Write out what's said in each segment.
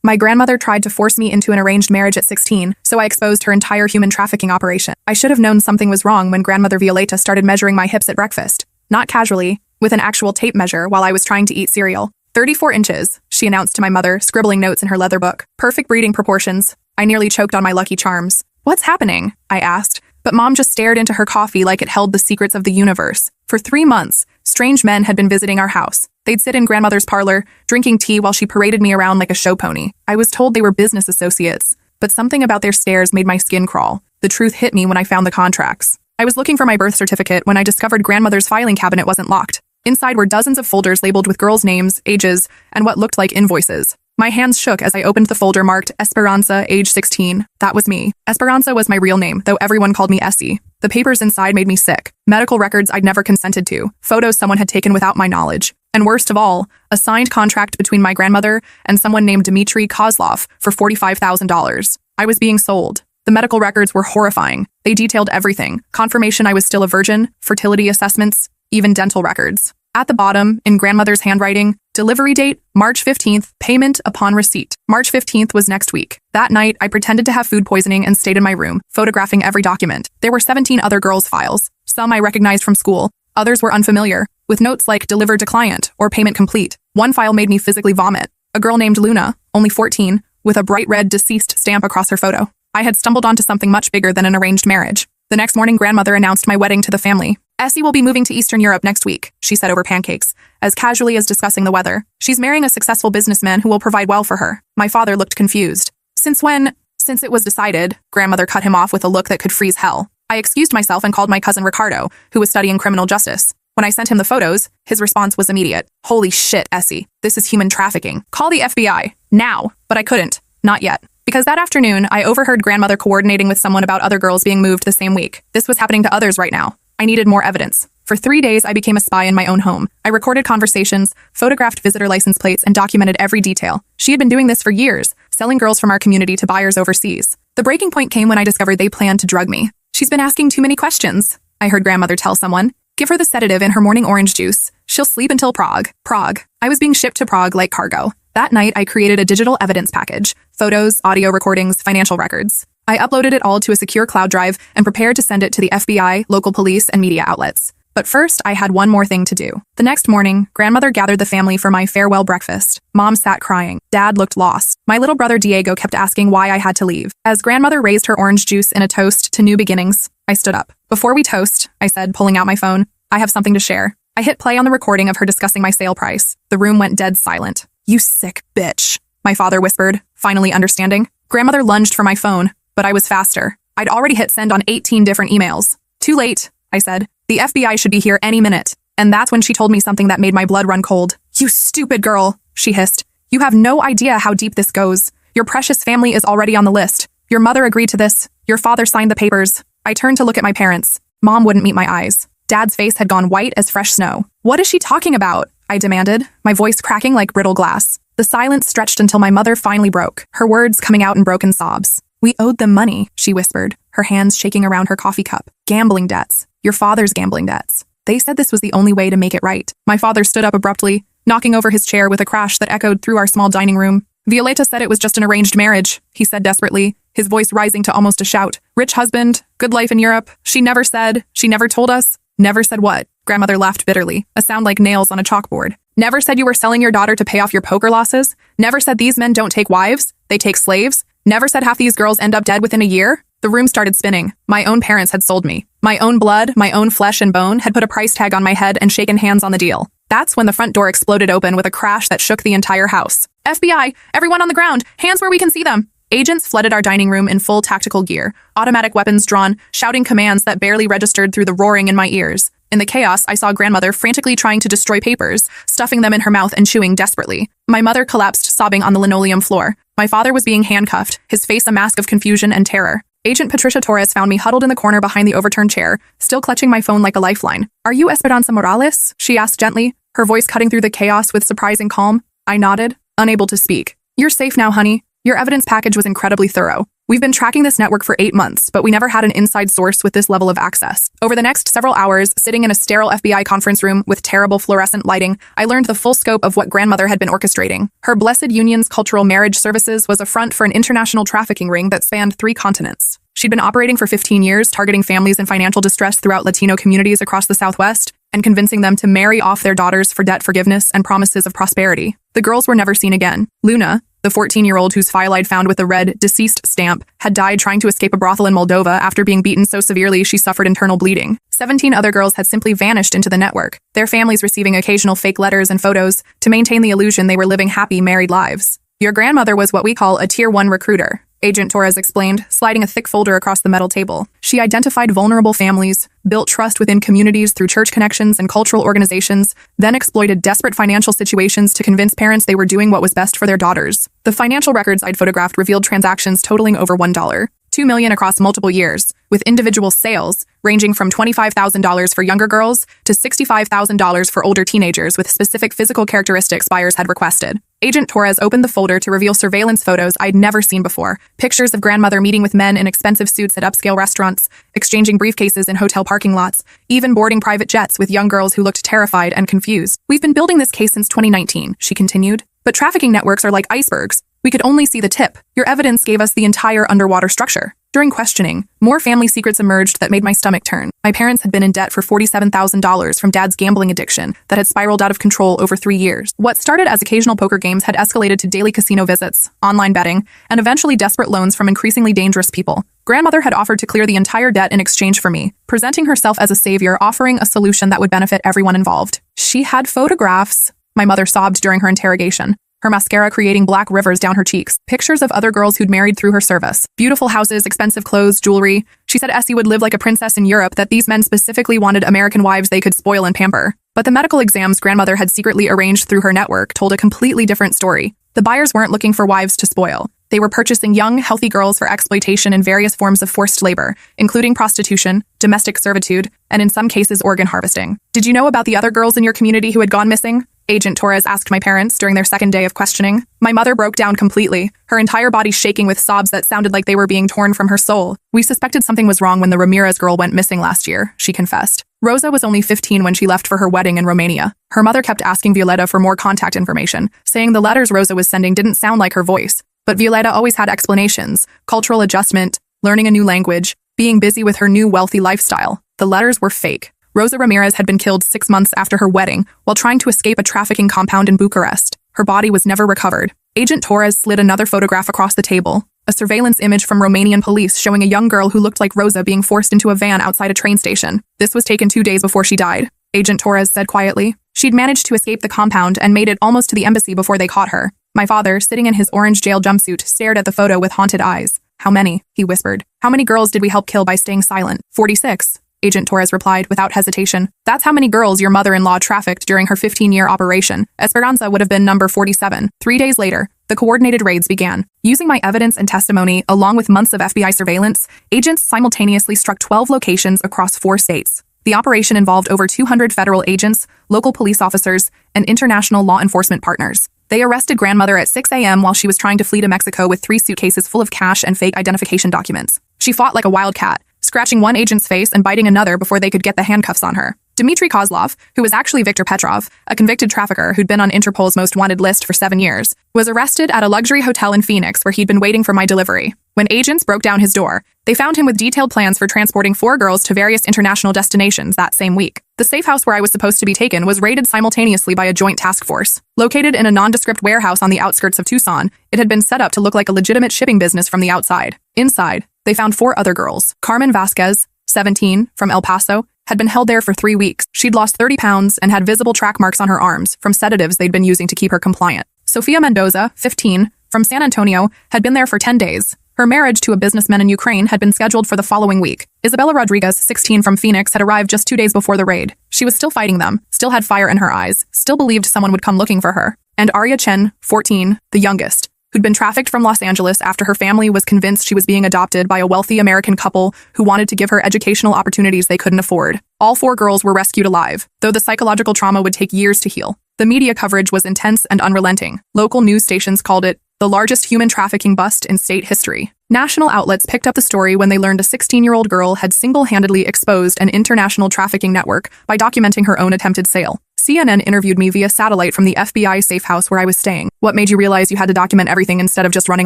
My grandmother tried to force me into an arranged marriage at 16, so I exposed her entire human trafficking operation. I should have known something was wrong when Grandmother Violeta started measuring my hips at breakfast. Not casually, with an actual tape measure while I was trying to eat cereal. 34 inches, she announced to my mother, scribbling notes in her leather book. Perfect breeding proportions. I nearly choked on my Lucky Charms. What's happening? I asked, but Mom just stared into her coffee like it held the secrets of the universe. For 3 months, strange men had been visiting our house. They'd sit in Grandmother's parlor, drinking tea while she paraded me around like a show pony. I was told they were business associates, but something about their stares made my skin crawl. The truth hit me when I found the contracts. I was looking for my birth certificate when I discovered Grandmother's filing cabinet wasn't locked. Inside were dozens of folders labeled with girls' names, ages, and what looked like invoices. My hands shook as I opened the folder marked Esperanza, age 16. That was me. Esperanza was my real name, though everyone called me Essie. The papers inside made me sick. Medical records I'd never consented to. Photos someone had taken without my knowledge. And worst of all, a signed contract between my grandmother and someone named Dmitry Kozlov for $45,000. I was being sold. The medical records were horrifying. They detailed everything. Confirmation I was still a virgin, fertility assessments, even dental records. At the bottom, in Grandmother's handwriting, delivery date, March 15th, payment upon receipt. March 15th was next week. That night, I pretended to have food poisoning and stayed in my room, photographing every document. There were 17 other girls' files. Some I recognized from school. Others were unfamiliar, with notes like delivered to client or payment complete. One file made me physically vomit. A girl named Luna, only 14, with a bright red deceased stamp across her photo. I had stumbled onto something much bigger than an arranged marriage. The next morning, Grandmother announced my wedding to the family. Essie will be moving to Eastern Europe next week, she said over pancakes, as casually as discussing the weather. She's marrying a successful businessman who will provide well for her. My father looked confused. Since when? Since it was decided, Grandmother cut him off with a look that could freeze hell. I excused myself and called my cousin Ricardo, who was studying criminal justice. When I sent him the photos, his response was immediate. Holy shit, Essie. This is human trafficking. Call the FBI. Now. But I couldn't. Not yet. Because that afternoon, I overheard Grandmother coordinating with someone about other girls being moved the same week. This was happening to others right now. I needed more evidence. For 3 days, I became a spy in my own home. I recorded conversations, photographed visitor license plates, and documented every detail. She had been doing this for years, selling girls from our community to buyers overseas. The breaking point came when I discovered they planned to drug me. She's been asking too many questions, I heard Grandmother tell someone. Give her the sedative in her morning orange juice. She'll sleep until Prague. Prague. I was being shipped to Prague like cargo. That night, I created a digital evidence package. Photos, audio recordings, financial records. I uploaded it all to a secure cloud drive and prepared to send it to the FBI, local police, and media outlets. But first, I had one more thing to do. The next morning, Grandmother gathered the family for my farewell breakfast. Mom sat crying. Dad looked lost. My little brother Diego kept asking why I had to leave. As Grandmother raised her orange juice in a toast to new beginnings, I stood up. Before we toast, I said, pulling out my phone, I have something to share. I hit play on the recording of her discussing my sale price. The room went dead silent. You sick bitch, my father whispered, finally understanding. Grandmother lunged for my phone, but I was faster. I'd already hit send on 18 different emails. Too late, I said. The FBI should be here any minute. And that's when she told me something that made my blood run cold. You stupid girl, she hissed. You have no idea how deep this goes. Your precious family is already on the list. Your mother agreed to this. Your father signed the papers. I turned to look at my parents. Mom wouldn't meet my eyes. Dad's face had gone white as fresh snow. What is she talking about? I demanded, my voice cracking like brittle glass. The silence stretched until my mother finally broke, her words coming out in broken sobs. We owed them money, she whispered, her hands shaking around her coffee cup. Gambling debts. Your father's gambling debts. They said this was the only way to make it right. My father stood up abruptly, knocking over his chair with a crash that echoed through our small dining room. Violeta said it was just an arranged marriage, he said desperately, his voice rising to almost a shout. Rich husband, good life in Europe. She never told us. Never said what? Grandmother laughed bitterly, a sound like nails on a chalkboard. Never said you were selling your daughter to pay off your poker losses? Never said these men don't take wives, they take slaves? Never said half these girls end up dead within a year? The room started spinning. My own parents had sold me. My own blood, my own flesh and bone had put a price tag on my head and shaken hands on the deal. That's when the front door exploded open with a crash that shook the entire house. FBI, everyone on the ground, hands where we can see them. Agents flooded our dining room in full tactical gear, automatic weapons drawn, shouting commands that barely registered through the roaring in my ears. In the chaos, I saw Grandmother frantically trying to destroy papers, stuffing them in her mouth and chewing desperately. My mother collapsed, sobbing on the linoleum floor. My father was being handcuffed, his face a mask of confusion and terror. Agent Patricia Torres found me huddled in the corner behind the overturned chair, still clutching my phone like a lifeline. Are you Esperanza Morales? She asked gently, her voice cutting through the chaos with surprising calm. I nodded, unable to speak. You're safe now, honey. Your evidence package was incredibly thorough. We've been tracking this network for 8 months, but we never had an inside source with this level of access. Over the next several hours, sitting in a sterile FBI conference room with terrible fluorescent lighting, I learned the full scope of what grandmother had been orchestrating. Her Blessed Union's cultural marriage services was a front for an international trafficking ring that spanned 3 continents. She'd been operating for 15 years, targeting families in financial distress throughout Latino communities across the Southwest, and convincing them to marry off their daughters for debt forgiveness and promises of prosperity. The girls were never seen again. Luna, the 14-year-old whose file I'd found with the red deceased stamp, had died trying to escape a brothel in Moldova after being beaten so severely she suffered internal bleeding. 17 other girls had simply vanished into the network, their families receiving occasional fake letters and photos to maintain the illusion they were living happy married lives. Your grandmother was what we call a Tier 1 recruiter, Agent Torres explained, sliding a thick folder across the metal table. She identified vulnerable families, built trust within communities through church connections and cultural organizations, then exploited desperate financial situations to convince parents they were doing what was best for their daughters. The financial records I'd photographed revealed transactions totaling over $1. $2 million across multiple years, with individual sales ranging from $25,000 for younger girls to $65,000 for older teenagers with specific physical characteristics buyers had requested. Agent Torres opened the folder to reveal surveillance photos I'd never seen before, pictures of grandmother meeting with men in expensive suits at upscale restaurants, exchanging briefcases in hotel parking lots, even boarding private jets with young girls who looked terrified and confused. We've been building this case since 2019, she continued. But trafficking networks are like icebergs. We could only see the tip. Your evidence gave us the entire underwater structure. During questioning, more family secrets emerged that made my stomach turn. My parents had been in debt for $47,000 from Dad's gambling addiction that had spiraled out of control over 3 years. What started as occasional poker games had escalated to daily casino visits, online betting, and eventually desperate loans from increasingly dangerous people. Grandmother had offered to clear the entire debt in exchange for me, presenting herself as a savior, offering a solution that would benefit everyone involved. She had photographs, my mother sobbed during her interrogation, her mascara creating black rivers down her cheeks, pictures of other girls who'd married through her service. Beautiful houses, expensive clothes, jewelry. She said Essie would live like a princess in Europe, that these men specifically wanted American wives they could spoil and pamper. But the medical exams grandmother had secretly arranged through her network told a completely different story. The buyers weren't looking for wives to spoil. They were purchasing young, healthy girls for exploitation in various forms of forced labor, including prostitution, domestic servitude, and in some cases organ harvesting. Did you know about the other girls in your community who had gone missing? Agent Torres asked my parents during their second day of questioning. My mother broke down completely, her entire body shaking with sobs that sounded like they were being torn from her soul. We suspected something was wrong when the Ramirez girl went missing last year, she confessed. Rosa was only 15 when she left for her wedding in Romania. Her mother kept asking Violeta for more contact information, saying the letters Rosa was sending didn't sound like her voice. But Violeta always had explanations: cultural adjustment, learning a new language, being busy with her new wealthy lifestyle. The letters were fake. Rosa Ramirez had been killed 6 months after her wedding while trying to escape a trafficking compound in Bucharest. Her body was never recovered. Agent Torres slid another photograph across the table, a surveillance image from Romanian police showing a young girl who looked like Rosa being forced into a van outside a train station. This was taken 2 days before she died, Agent Torres said quietly. She'd managed to escape the compound and made it almost to the embassy before they caught her. My father, sitting in his orange jail jumpsuit, stared at the photo with haunted eyes. How many? He whispered. How many girls did we help kill by staying silent? 46. Agent Torres replied without hesitation. That's how many girls your mother-in-law trafficked during her 15-year operation. Esperanza would have been number 47. 3 days later, the coordinated raids began. Using my evidence and testimony, along with months of FBI surveillance, agents simultaneously struck 12 locations across 4 states. The operation involved over 200 federal agents, local police officers, and international law enforcement partners. They arrested grandmother at 6 a.m. while she was trying to flee to Mexico with 3 suitcases full of cash and fake identification documents. She fought like a wildcat, scratching one agent's face and biting another before they could get the handcuffs on her. Dmitry Kozlov, who was actually Viktor Petrov, a convicted trafficker who'd been on Interpol's most wanted list for 7 years, was arrested at a luxury hotel in Phoenix where he'd been waiting for my delivery. When agents broke down his door, they found him with detailed plans for transporting 4 girls to various international destinations that same week. The safe house where I was supposed to be taken was raided simultaneously by a joint task force. Located in a nondescript warehouse on the outskirts of Tucson, it had been set up to look like a legitimate shipping business from the outside. Inside, they found 4 other girls. Carmen Vasquez, 17, from El Paso, had been held there for 3 weeks. She'd lost 30 pounds and had visible track marks on her arms from sedatives they'd been using to keep her compliant. Sofia Mendoza, 15, from San Antonio, had been there for 10 days. Her marriage to a businessman in Ukraine had been scheduled for the following week. Isabella Rodriguez, 16, from Phoenix, had arrived just 2 days before the raid. She was still fighting them, still had fire in her eyes, still believed someone would come looking for her. And Arya Chen, 14, the youngest, who'd been trafficked from Los Angeles after her family was convinced she was being adopted by a wealthy American couple who wanted to give her educational opportunities they couldn't afford. All 4 girls were rescued alive, though the psychological trauma would take years to heal. The media coverage was intense and unrelenting. Local news stations called it the largest human trafficking bust in state history. National outlets picked up the story when they learned a 16-year-old girl had single-handedly exposed an international trafficking network by documenting her own attempted sale. CNN interviewed me via satellite from the FBI safe house where I was staying. "What made you realize you had to document everything instead of just running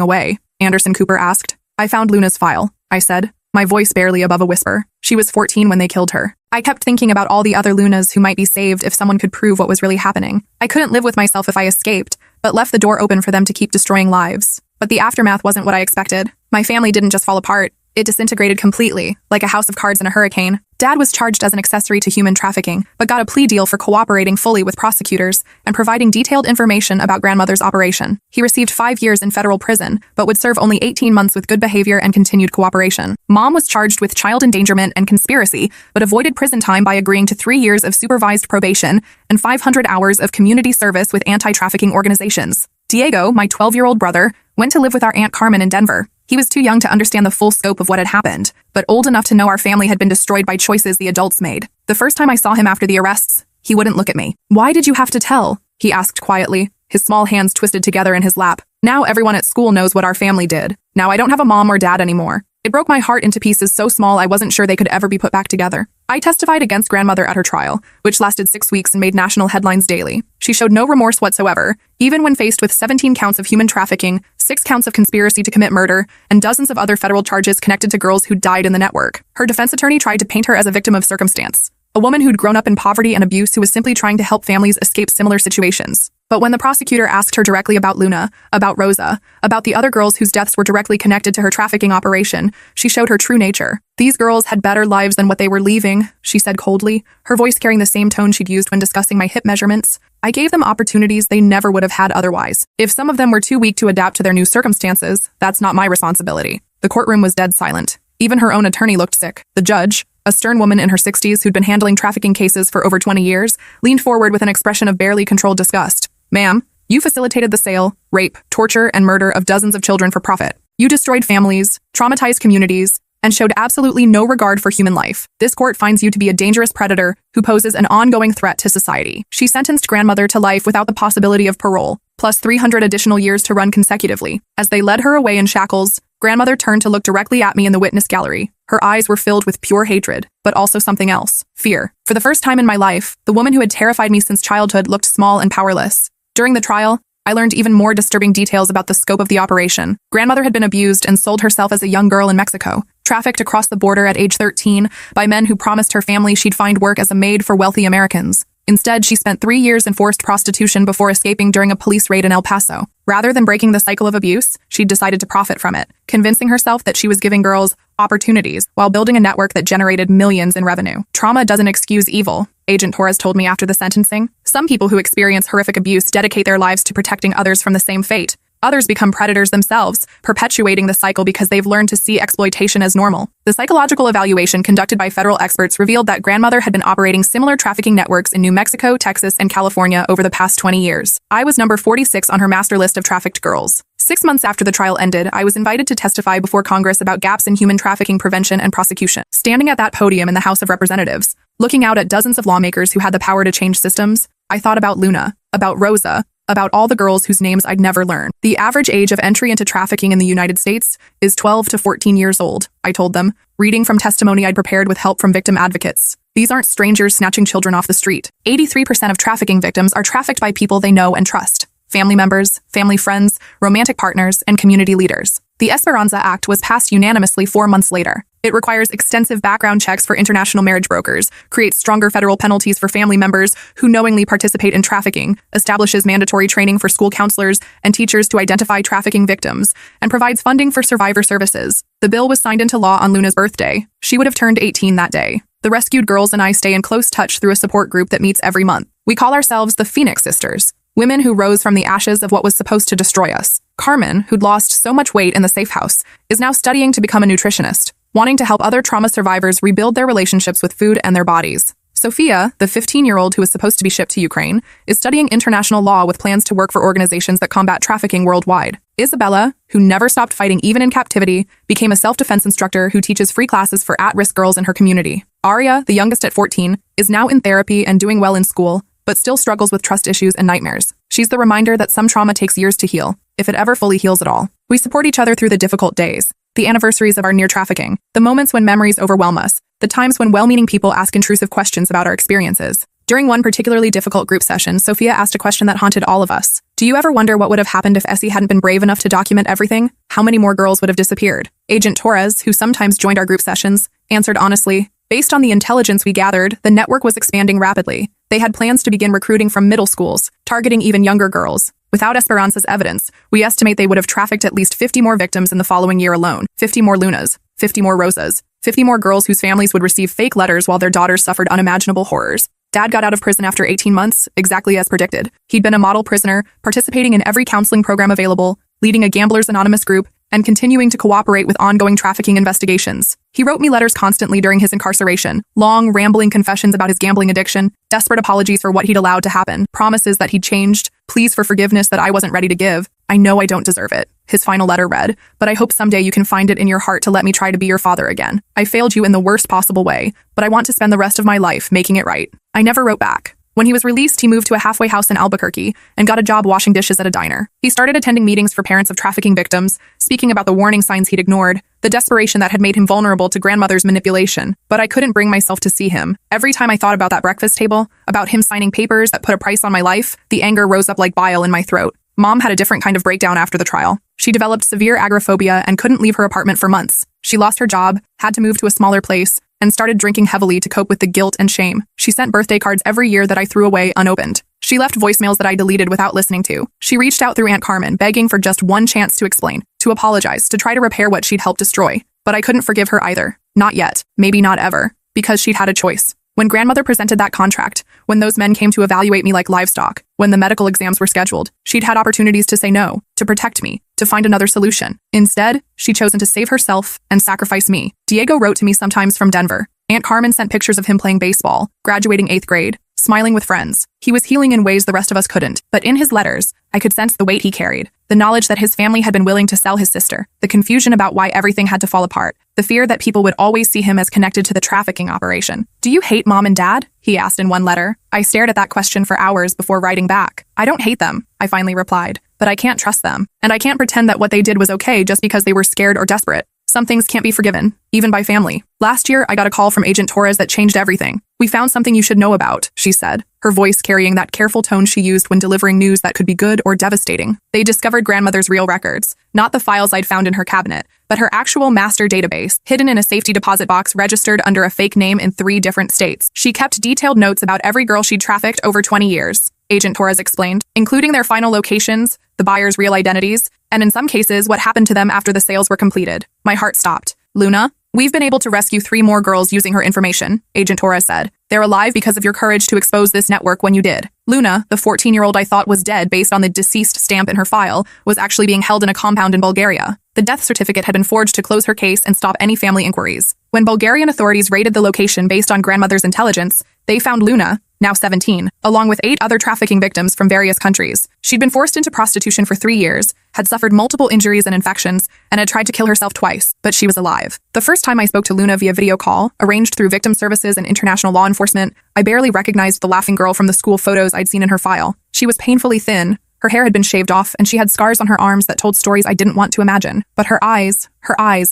away?" Anderson Cooper asked. "I found Luna's file," I said, my voice barely above a whisper. "She was 14 when they killed her. I kept thinking about all the other Lunas who might be saved if someone could prove what was really happening. I couldn't live with myself if I escaped, but left the door open for them to keep destroying lives. But the aftermath wasn't what I expected. My family didn't just fall apart. It disintegrated completely, like a house of cards in a hurricane. Dad was charged as an accessory to human trafficking, but got a plea deal for cooperating fully with prosecutors and providing detailed information about grandmother's operation. He received 5 years in federal prison, but would serve only 18 months with good behavior and continued cooperation. Mom was charged with child endangerment and conspiracy, but avoided prison time by agreeing to 3 years of supervised probation and 500 hours of community service with anti-trafficking organizations. Diego, my 12-year-old brother, went to live with our Aunt Carmen in Denver. He was too young to understand the full scope of what had happened, but old enough to know our family had been destroyed by choices the adults made. The first time I saw him after the arrests, he wouldn't look at me. "Why did you have to tell?" he asked quietly, his small hands twisted together in his lap. "Now everyone at school knows what our family did. Now I don't have a mom or dad anymore." It broke my heart into pieces so small I wasn't sure they could ever be put back together. I testified against grandmother at her trial, which lasted 6 weeks and made national headlines daily. She showed no remorse whatsoever, even when faced with 17 counts of human trafficking, 6 counts of conspiracy to commit murder, and dozens of other federal charges connected to girls who died in the network. Her defense attorney tried to paint her as a victim of circumstance, a woman who'd grown up in poverty and abuse who was simply trying to help families escape similar situations. But when the prosecutor asked her directly about Luna, about Rosa, about the other girls whose deaths were directly connected to her trafficking operation, she showed her true nature. "These girls had better lives than what they were leaving," she said coldly, her voice carrying the same tone she'd used when discussing my hip measurements. "I gave them opportunities they never would have had otherwise. If some of them were too weak to adapt to their new circumstances, that's not my responsibility." The courtroom was dead silent. Even her own attorney looked sick. The judge, a stern woman in her 60s who'd been handling trafficking cases for over 20 years, leaned forward with an expression of barely controlled disgust. "Ma'am, you facilitated the sale, rape, torture, and murder of dozens of children for profit. You destroyed families, traumatized communities, and showed absolutely no regard for human life. This court finds you to be a dangerous predator who poses an ongoing threat to society." She sentenced grandmother to life without the possibility of parole, plus 300 additional years to run consecutively. As they led her away in shackles, grandmother turned to look directly at me in the witness gallery. Her eyes were filled with pure hatred, but also something else, fear. For the first time in my life, the woman who had terrified me since childhood looked small and powerless. During the trial, I learned even more disturbing details about the scope of the operation. Grandmother had been abused and sold herself as a young girl in Mexico, trafficked across the border at age 13 by men who promised her family she'd find work as a maid for wealthy Americans. Instead, she spent 3 years in forced prostitution before escaping during a police raid in El Paso. Rather than breaking the cycle of abuse, she'd decided to profit from it, convincing herself that she was giving girls opportunities while building a network that generated millions in revenue. "Trauma doesn't excuse evil," Agent Torres told me after the sentencing. "Some people who experience horrific abuse dedicate their lives to protecting others from the same fate. Others become predators themselves, perpetuating the cycle because they've learned to see exploitation as normal." The psychological evaluation conducted by federal experts revealed that grandmother had been operating similar trafficking networks in New Mexico, Texas, and California over the past 20 years. I was number 46 on her master list of trafficked girls. 6 months after the trial ended, I was invited to testify before Congress about gaps in human trafficking prevention and prosecution. Standing at that podium in the House of Representatives, looking out at dozens of lawmakers who had the power to change systems, I thought about Luna, about Rosa, about all the girls whose names I'd never learn. "The average age of entry into trafficking in the United States is 12 to 14 years old, I told them, reading from testimony I'd prepared with help from victim advocates. "These aren't strangers snatching children off the street. 83% of trafficking victims are trafficked by people they know and trust. Family members, family friends, romantic partners, and community leaders." The Esperanza Act was passed unanimously 4 months later. It requires extensive background checks for international marriage brokers, creates stronger federal penalties for family members who knowingly participate in trafficking, establishes mandatory training for school counselors and teachers to identify trafficking victims, and provides funding for survivor services. The bill was signed into law on Luna's birthday. She would have turned 18 that day. The rescued girls and I stay in close touch through a support group that meets every month. We call ourselves the Phoenix Sisters, women who rose from the ashes of what was supposed to destroy us. Carmen, who'd lost so much weight in the safe house, is now studying to become a nutritionist, wanting to help other trauma survivors rebuild their relationships with food and their bodies. Sophia, the 15-year-old who was supposed to be shipped to Ukraine, is studying international law with plans to work for organizations that combat trafficking worldwide. Isabella, who never stopped fighting even in captivity, became a self-defense instructor who teaches free classes for at-risk girls in her community. Aria, the youngest at 14, is now in therapy and doing well in school, but still struggles with trust issues and nightmares. She's the reminder that some trauma takes years to heal, if it ever fully heals at all. We support each other through the difficult days, the anniversaries of our near trafficking, the moments when memories overwhelm us, the times when well-meaning people ask intrusive questions about our experiences. During one particularly difficult group session, Sophia asked a question that haunted all of us. Do you ever wonder what would have happened if Essie hadn't been brave enough to document everything? How many more girls would have disappeared? Agent Torres, who sometimes joined our group sessions, answered honestly, based on the intelligence we gathered, the network was expanding rapidly. They had plans to begin recruiting from middle schools, targeting even younger girls. Without Esperanza's evidence, we estimate they would have trafficked at least 50 more victims in the following year alone. 50 more Lunas, 50 more Rosas, 50 more girls whose families would receive fake letters while their daughters suffered unimaginable horrors. Dad got out of prison after 18 months, exactly as predicted. He'd been a model prisoner, participating in every counseling program available, leading a Gamblers Anonymous group, and continuing to cooperate with ongoing trafficking investigations. He wrote me letters constantly during his incarceration, long, rambling confessions about his gambling addiction, desperate apologies for what he'd allowed to happen, promises that he'd changed, pleas for forgiveness that I wasn't ready to give. I know I don't deserve it. His final letter read, but I hope someday you can find it in your heart to let me try to be your father again. I failed you in the worst possible way, but I want to spend the rest of my life making it right. I never wrote back. When he was released, he moved to a halfway house in Albuquerque and got a job washing dishes at a diner. He started attending meetings for parents of trafficking victims, speaking about the warning signs he'd ignored, the desperation that had made him vulnerable to grandmother's manipulation. But I couldn't bring myself to see him. Every time I thought about that breakfast table, about him signing papers that put a price on my life, the anger rose up like bile in my throat. Mom had a different kind of breakdown after the trial. She developed severe agoraphobia and couldn't leave her apartment for months. She lost her job, had to move to a smaller place, and started drinking heavily to cope with the guilt and shame. She sent birthday cards every year that I threw away unopened. She left voicemails that I deleted without listening to. She reached out through Aunt Carmen, begging for just one chance to explain, to apologize, to try to repair what she'd helped destroy. But I couldn't forgive her either. Not yet. Maybe not ever. Because she'd had a choice. When grandmother presented that contract, when those men came to evaluate me like livestock, when the medical exams were scheduled, she'd had opportunities to say no, to protect me, to find another solution. Instead, she'd chosen to save herself and sacrifice me. Diego wrote to me sometimes from Denver. Aunt Carmen sent pictures of him playing baseball, graduating 8th grade, smiling with friends. He was healing in ways the rest of us couldn't. But in his letters, I could sense the weight he carried, the knowledge that his family had been willing to sell his sister, the confusion about why everything had to fall apart, the fear that people would always see him as connected to the trafficking operation. Do you hate Mom and Dad? He asked in one letter. I stared at that question for hours before writing back. I don't hate them, I finally replied, but I can't trust them. And I can't pretend that what they did was okay just because they were scared or desperate. Some things can't be forgiven, even by family. Last year, I got a call from Agent Torres that changed everything. We found something you should know about, she said, her voice carrying that careful tone she used when delivering news that could be good or devastating. They discovered grandmother's real records, not the files I'd found in her cabinet, but her actual master database, hidden in a safety deposit box registered under a fake name in 3 different states. She kept detailed notes about every girl she'd trafficked over 20 years, Agent Torres explained, including their final locations, the buyers' real identities, and in some cases, what happened to them after the sales were completed. My heart stopped. Luna? We've been able to rescue 3 more girls using her information, Agent Torres said. They're alive because of your courage to expose this network when you did. Luna, the 14-year-old I thought was dead based on the deceased stamp in her file, was actually being held in a compound in Bulgaria. The death certificate had been forged to close her case and stop any family inquiries. When Bulgarian authorities raided the location based on grandmother's intelligence, they found Luna, now 17, along with 8 other trafficking victims from various countries. She'd been forced into prostitution for 3 years, had suffered multiple injuries and infections, and had tried to kill herself twice, but she was alive. The first time I spoke to Luna via video call, arranged through victim services and international law enforcement, I barely recognized the laughing girl from the school photos I'd seen in her file. She was painfully thin, her hair had been shaved off, and she had scars on her arms that told stories I didn't want to imagine. But her eyes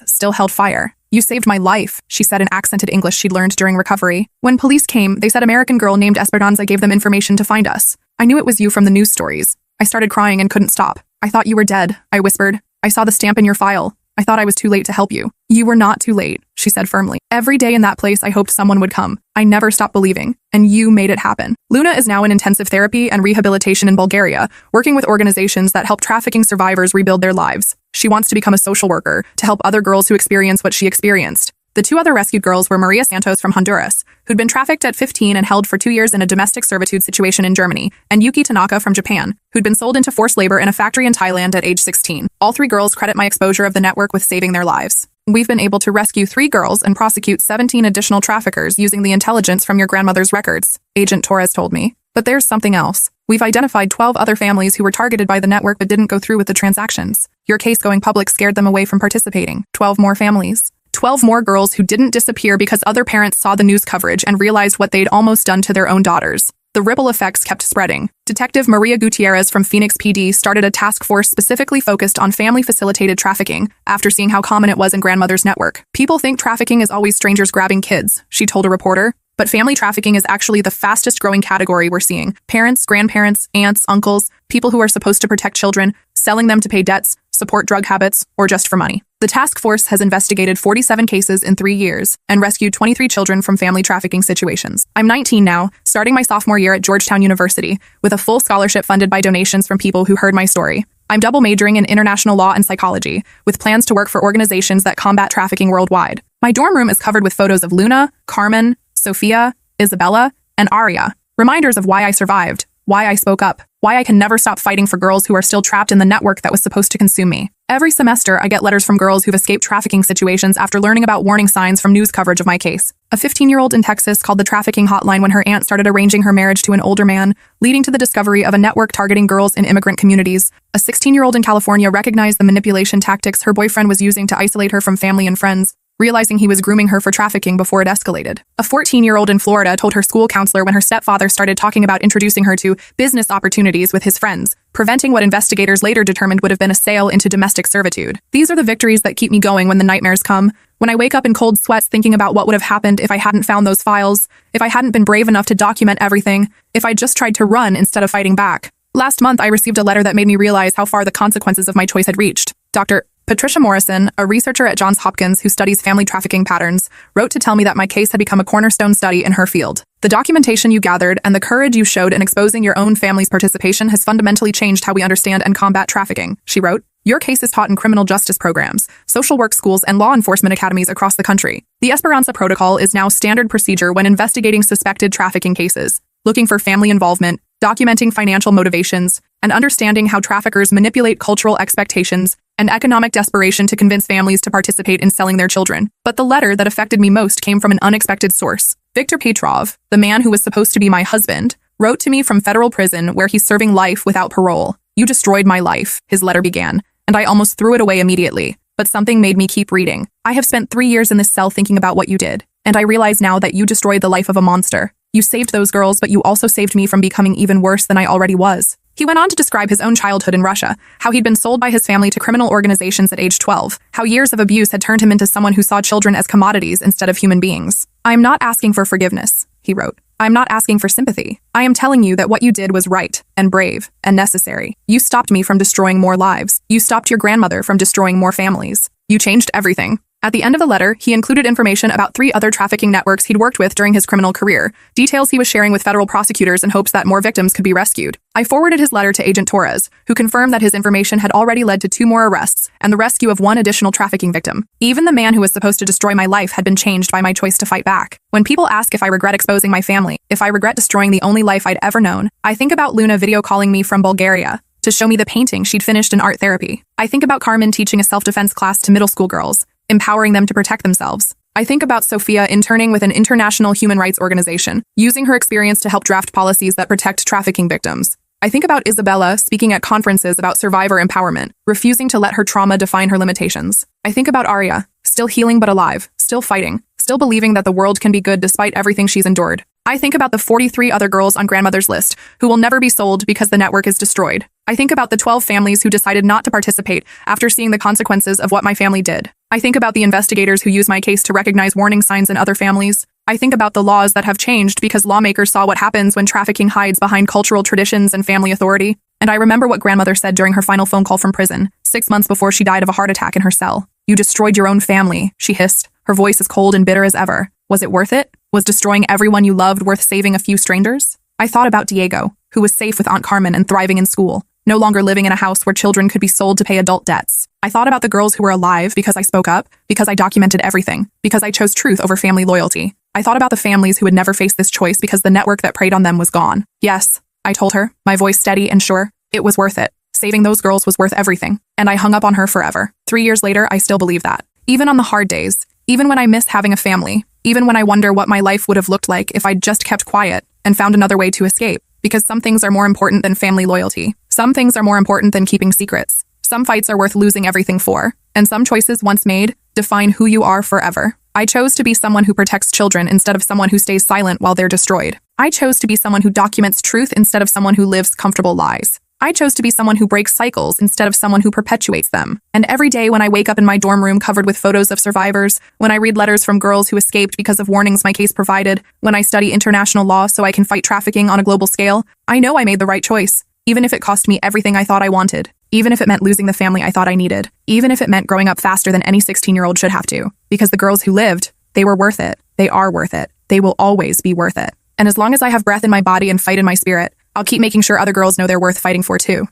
still held fire. You saved my life, she said in accented English she'd learned during recovery. When police came, they said American girl named Esperanza gave them information to find us. I knew it was you from the news stories. I started crying and couldn't stop. I thought you were dead, I whispered. I saw the stamp in your file. I thought I was too late to help you. You were not too late, she said firmly. Every day in that place I hoped someone would come. I never stopped believing, and you made it happen. Luna is now in intensive therapy and rehabilitation in Bulgaria, working with organizations that help trafficking survivors rebuild their lives. She wants to become a social worker, to help other girls who experience what she experienced. The 2 other rescued girls were Maria Santos from Honduras, who'd been trafficked at 15 and held for 2 years in a domestic servitude situation in Germany, and Yuki Tanaka from Japan, who'd been sold into forced labor in a factory in Thailand at age 16. All 3 girls credit my exposure of the network with saving their lives. We've been able to rescue 3 girls and prosecute 17 additional traffickers using the intelligence from your grandmother's records, Agent Torres told me. But there's something else. We've identified 12 other families who were targeted by the network but didn't go through with the transactions. Your case going public scared them away from participating. 12 more families. 12 more girls who didn't disappear because other parents saw the news coverage and realized what they'd almost done to their own daughters. The ripple effects kept spreading. Detective Maria Gutierrez from Phoenix PD started a task force specifically focused on family-facilitated trafficking after seeing how common it was in grandmother's network. People think trafficking is always strangers grabbing kids, she told a reporter. But family trafficking is actually the fastest growing category we're seeing. Parents, grandparents, aunts, uncles, people who are supposed to protect children, selling them to pay debts, support drug habits, or just for money. The task force has investigated 47 cases in 3 years and rescued 23 children from family trafficking situations. I'm 19 now, starting my sophomore year at Georgetown University, with a full scholarship funded by donations from people who heard my story. I'm double majoring in international law and psychology, with plans to work for organizations that combat trafficking worldwide. My dorm room is covered with photos of Luna, Carmen, Sophia, Isabella, and Aria. Reminders of why I survived, why I spoke up, why I can never stop fighting for girls who are still trapped in the network that was supposed to consume me. Every semester, I get letters from girls who've escaped trafficking situations after learning about warning signs from news coverage of my case. A 15-year-old in Texas called the trafficking hotline when her aunt started arranging her marriage to an older man, leading to the discovery of a network targeting girls in immigrant communities. A 16-year-old in California recognized the manipulation tactics her boyfriend was using to isolate her from family and friends, realizing he was grooming her for trafficking before it escalated. A 14-year-old in Florida told her school counselor when her stepfather started talking about introducing her to business opportunities with his friends, preventing what investigators later determined would have been a sale into domestic servitude. These are the victories that keep me going when the nightmares come, when I wake up in cold sweats thinking about what would have happened if I hadn't found those files, if I hadn't been brave enough to document everything, if I just tried to run instead of fighting back. Last month, I received a letter that made me realize how far the consequences of my choice had reached. Dr. Patricia Morrison, a researcher at Johns Hopkins who studies family trafficking patterns, wrote to tell me that my case had become a cornerstone study in her field. The documentation you gathered and the courage you showed in exposing your own family's participation has fundamentally changed how we understand and combat trafficking, she wrote. Your case is taught in criminal justice programs, social work schools, and law enforcement academies across the country. The Esperanza Protocol is now standard procedure when investigating suspected trafficking cases, looking for family involvement, documenting financial motivations, and understanding how traffickers manipulate cultural expectations and economic desperation to convince families to participate in selling their children. But the letter that affected me most came from an unexpected source. Victor Petrov, the man who was supposed to be my husband, wrote to me from federal prison where he's serving life without parole. You destroyed my life, his letter began, and I almost threw it away immediately. But something made me keep reading. I have spent 3 years in this cell thinking about what you did, and I realize now that you destroyed the life of a monster. You saved those girls, but you also saved me from becoming even worse than I already was. He went on to describe his own childhood in Russia, how he'd been sold by his family to criminal organizations at age 12, how years of abuse had turned him into someone who saw children as commodities instead of human beings. I am not asking for forgiveness, he wrote. I am not asking for sympathy. I am telling you that what you did was right and brave and necessary. You stopped me from destroying more lives. You stopped your grandmother from destroying more families. You changed everything. At the end of the letter, he included information about 3 other trafficking networks he'd worked with during his criminal career, details he was sharing with federal prosecutors in hopes that more victims could be rescued. I forwarded his letter to Agent Torres, who confirmed that his information had already led to 2 more arrests and the rescue of 1 additional trafficking victim. Even the man who was supposed to destroy my life had been changed by my choice to fight back. When people ask if I regret exposing my family, if I regret destroying the only life I'd ever known, I think about Luna video calling me from Bulgaria to show me the painting she'd finished in art therapy. I think about Carmen teaching a self-defense class to middle school girls, empowering them to protect themselves. I think about Sophia interning with an international human rights organization, using her experience to help draft policies that protect trafficking victims. I think about Isabella speaking at conferences about survivor empowerment, refusing to let her trauma define her limitations. I think about Aria, still healing but alive, still fighting, still believing that the world can be good despite everything she's endured. I think about the 43 other girls on grandmother's list who will never be sold because the network is destroyed. I think about the 12 families who decided not to participate after seeing the consequences of what my family did. I think about the investigators who use my case to recognize warning signs in other families. I think about the laws that have changed because lawmakers saw what happens when trafficking hides behind cultural traditions and family authority. And I remember what grandmother said during her final phone call from prison, 6 months before she died of a heart attack in her cell. You destroyed your own family, she hissed, her voice as cold and bitter as ever. Was it worth it? Was destroying everyone you loved worth saving a few strangers? I thought about Diego, who was safe with Aunt Carmen and thriving in school, no longer living in a house where children could be sold to pay adult debts. I thought about the girls who were alive because I spoke up, because I documented everything, because I chose truth over family loyalty. I thought about the families who would never face this choice because the network that preyed on them was gone. Yes, I told her, my voice steady and sure, it was worth it. Saving those girls was worth everything. And I hung up on her forever. 3 years later, I still believe that. Even on the hard days, even when I miss having a family, even when I wonder what my life would have looked like if I'd just kept quiet and found another way to escape. Because some things are more important than family loyalty. Some things are more important than keeping secrets. Some fights are worth losing everything for. And some choices once made define who you are forever. I chose to be someone who protects children instead of someone who stays silent while they're destroyed. I chose to be someone who documents truth instead of someone who lives comfortable lies. I chose to be someone who breaks cycles instead of someone who perpetuates them. And every day when I wake up in my dorm room covered with photos of survivors, when I read letters from girls who escaped because of warnings my case provided, when I study international law so I can fight trafficking on a global scale, I know I made the right choice, even if it cost me everything I thought I wanted, even if it meant losing the family I thought I needed, even if it meant growing up faster than any 16-year-old should have to. Because the girls who lived, they were worth it. They are worth it. They will always be worth it. And as long as I have breath in my body and fight in my spirit, I'll keep making sure other girls know they're worth fighting for too.